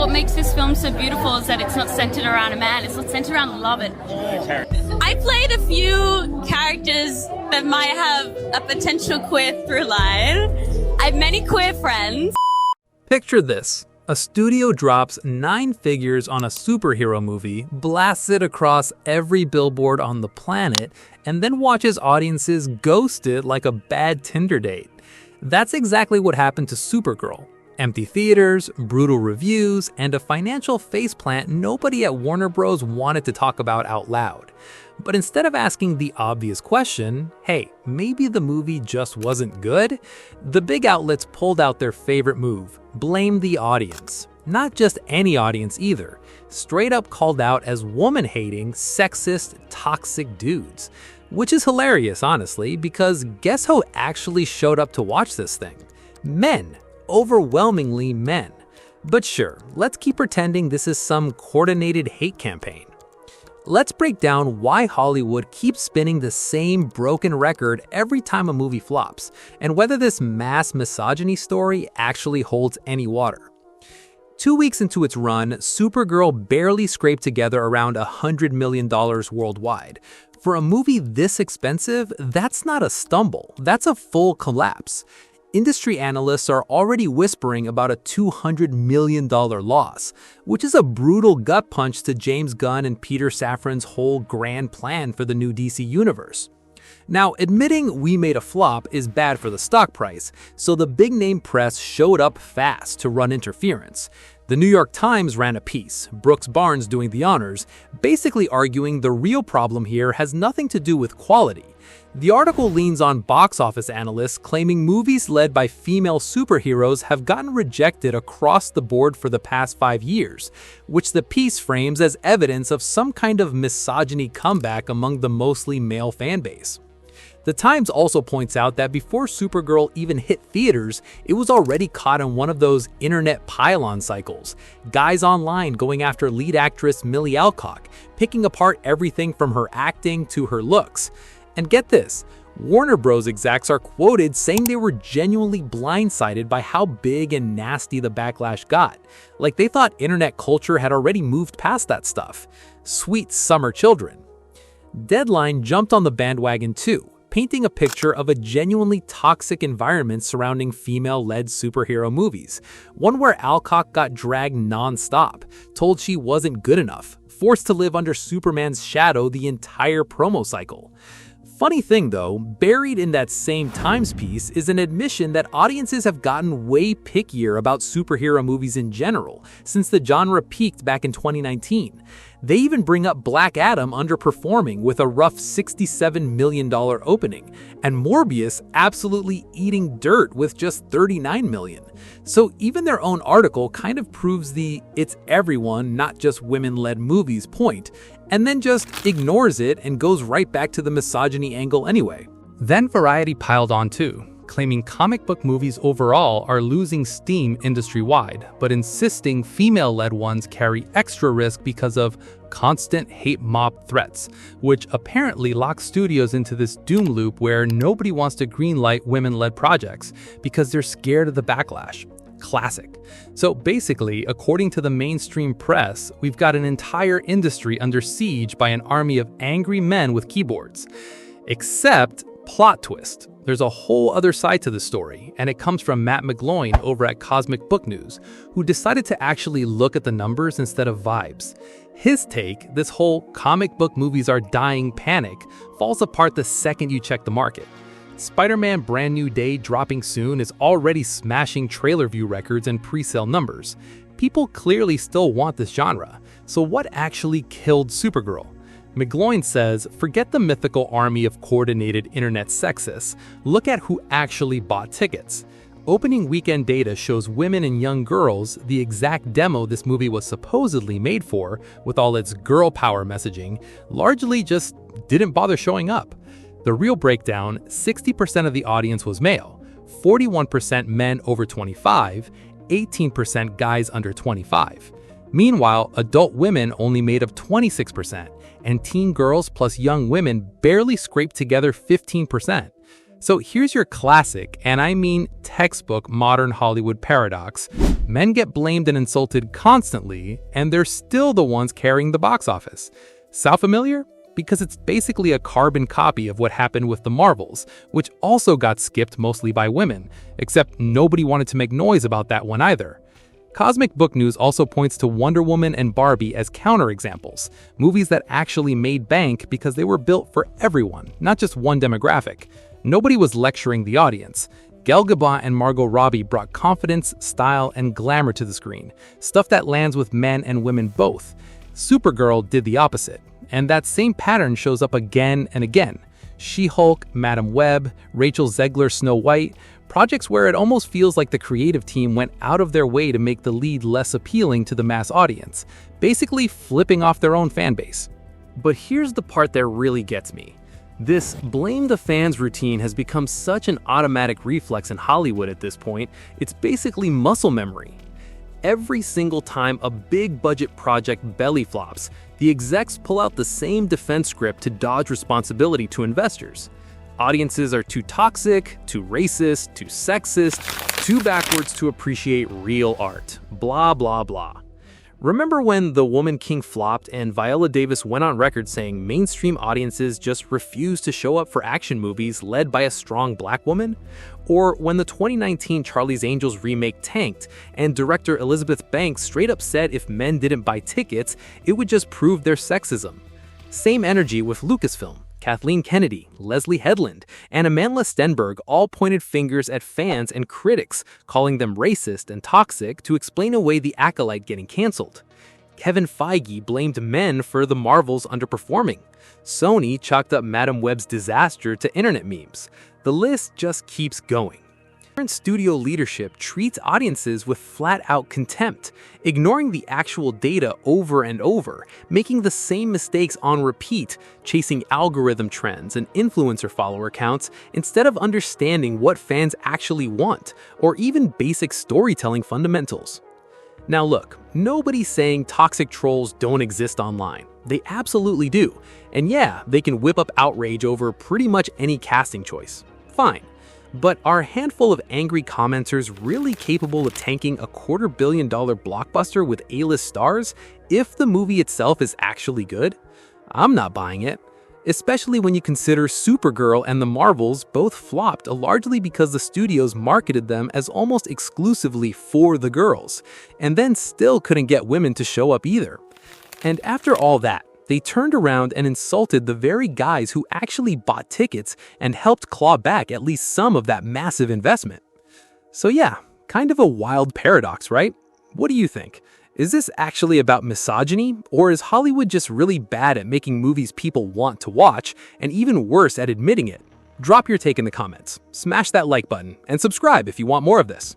what makes this film so beautiful is that it's not centered around a man, it's not centered around love at all. I played a few characters that might have a potential queer through line. I have many queer friends. Picture this. A studio drops 9 figures on a superhero movie, blasts it across every billboard on the planet, and then watches audiences ghost it like a bad Tinder date. That's exactly what happened to SuperGirl. Empty theaters, brutal reviews, and a financial faceplant nobody at Warner Bros. Wanted to talk about out loud. But instead of asking the obvious question, hey, maybe the movie just wasn't good, the big outlets pulled out their favorite move: blame the audience. Not just any audience either, straight up called out as woman-hating, sexist, toxic dudes. Which is hilarious, honestly, because guess who actually showed up to watch this thing? Men. Overwhelmingly men. But sure, let's keep pretending this is some coordinated hate campaign. Let's break down why Hollywood keeps spinning the same broken record every time a movie flops, and whether this mass misogyny story actually holds any water. 2 weeks into its run, SuperGirl barely scraped together around $100 million worldwide. For a movie this expensive, that's not a stumble, that's a full collapse. Industry analysts are already whispering about a $200 million loss, which is a brutal gut punch to James Gunn and Peter Safran's whole grand plan for the new DC universe. Now, admitting we made a flop is bad for the stock price, so the big-name press showed up fast to run interference. The New York Times ran a piece, Brooks Barnes doing the honors, basically arguing the real problem here has nothing to do with quality. The article leans on box office analysts claiming movies led by female superheroes have gotten rejected across the board for the past 5 years, which the piece frames as evidence of some kind of misogyny comeback among the mostly male fanbase. The Times also points out that before SuperGirl even hit theaters, it was already caught in one of those internet pile-on cycles. Guys online going after lead actress Millie Alcock, picking apart everything from her acting to her looks. And get this, Warner Bros. Execs are quoted saying they were genuinely blindsided by how big and nasty the backlash got. Like they thought internet culture had already moved past that stuff. Sweet summer children. Deadline jumped on the bandwagon too, painting a picture of a genuinely toxic environment surrounding female-led superhero movies. One where Alcock got dragged non-stop, told she wasn't good enough, forced to live under Superman's shadow the entire promo cycle. Funny thing though, buried in that same Times piece is an admission that audiences have gotten way pickier about superhero movies in general since the genre peaked back in 2019. They even bring up Black Adam underperforming with a rough $67 million opening, and Morbius absolutely eating dirt with just $39 million. So even their own article kind of proves the "it's everyone, not just women-led movies" point, and then just ignores it and goes right back to the misogyny angle anyway. Then Variety piled on too, claiming comic book movies overall are losing steam industry-wide, but insisting female-led ones carry extra risk because of constant hate mob threats, which apparently locks studios into this doom loop where nobody wants to greenlight women-led projects because they're scared of the backlash. Classic. So basically, according to the mainstream press, we've got an entire industry under siege by an army of angry men with keyboards. Except, plot twist, there's a whole other side to the story, and it comes from Matt McGloin over at Cosmic Book News, who decided to actually look at the numbers instead of vibes. His take, this whole comic book movies are dying panic, falls apart the second you check the market. Spider-Man Brand New Day dropping soon is already smashing trailer view records and pre-sale numbers. People clearly still want this genre, so what actually killed SuperGirl? McGloin says, forget the mythical army of coordinated internet sexists, look at who actually bought tickets. Opening weekend data shows women and young girls, the exact demo this movie was supposedly made for, with all its girl power messaging, largely just didn't bother showing up. The real breakdown, 60% of the audience was male, 41% men over 25, 18% guys under 25. Meanwhile, adult women only made up 26%, and teen girls plus young women barely scraped together 15%. So here's your classic, and I mean textbook modern Hollywood paradox. Men get blamed and insulted constantly, and they're still the ones carrying the box office. Sound familiar? Because it's basically a carbon copy of what happened with the Marvels, which also got skipped mostly by women, except nobody wanted to make noise about that one either. Cosmic Book News also points to Wonder Woman and Barbie as counterexamples, movies that actually made bank because they were built for everyone, not just one demographic. Nobody was lecturing the audience. Gal Gadot and Margot Robbie brought confidence, style, and glamour to the screen, stuff that lands with men and women both. SuperGirl did the opposite, and that same pattern shows up again and again. She-Hulk, Madam Web, Rachel Zegler, Snow White, projects where it almost feels like the creative team went out of their way to make the lead less appealing to the mass audience, basically flipping off their own fanbase. But here's the part that really gets me. This blame the fans routine has become such an automatic reflex in Hollywood at this point, it's basically muscle memory. Every single time a big budget project belly flops, the execs pull out the same defense script to dodge responsibility to investors. Audiences are too toxic, too racist, too sexist, too backwards to appreciate real art. Blah, blah, blah. Remember when The Woman King flopped and Viola Davis went on record saying mainstream audiences just refuse to show up for action movies led by a strong black woman? Or when the 2019 Charlie's Angels remake tanked and director Elizabeth Banks straight up said if men didn't buy tickets, it would just prove their sexism. Same energy with Lucasfilm. Kathleen Kennedy, Leslie Headland, and Amandla Stenberg all pointed fingers at fans and critics, calling them racist and toxic to explain away the Acolyte getting canceled. Kevin Feige blamed men for the Marvels underperforming. Sony chalked up Madam Web's disaster to internet memes. The list just keeps going. Current studio leadership treats audiences with flat-out contempt, ignoring the actual data over and over, making the same mistakes on repeat, chasing algorithm trends and influencer follower counts instead of understanding what fans actually want, or even basic storytelling fundamentals. Now look, nobody's saying toxic trolls don't exist online. They absolutely do. And yeah, they can whip up outrage over pretty much any casting choice. Fine. But are a handful of angry commenters really capable of tanking a $250 million blockbuster with A-list stars if the movie itself is actually good? I'm not buying it. Especially when you consider SuperGirl and the Marvels both flopped largely because the studios marketed them as almost exclusively for the girls, and then still couldn't get women to show up either. And after all that, they turned around and insulted the very guys who actually bought tickets and helped claw back at least some of that massive investment. So yeah, kind of a wild paradox, right? What do you think? Is this actually about misogyny, or is Hollywood just really bad at making movies people want to watch, and even worse at admitting it? Drop your take in the comments, smash that like button, and subscribe if you want more of this.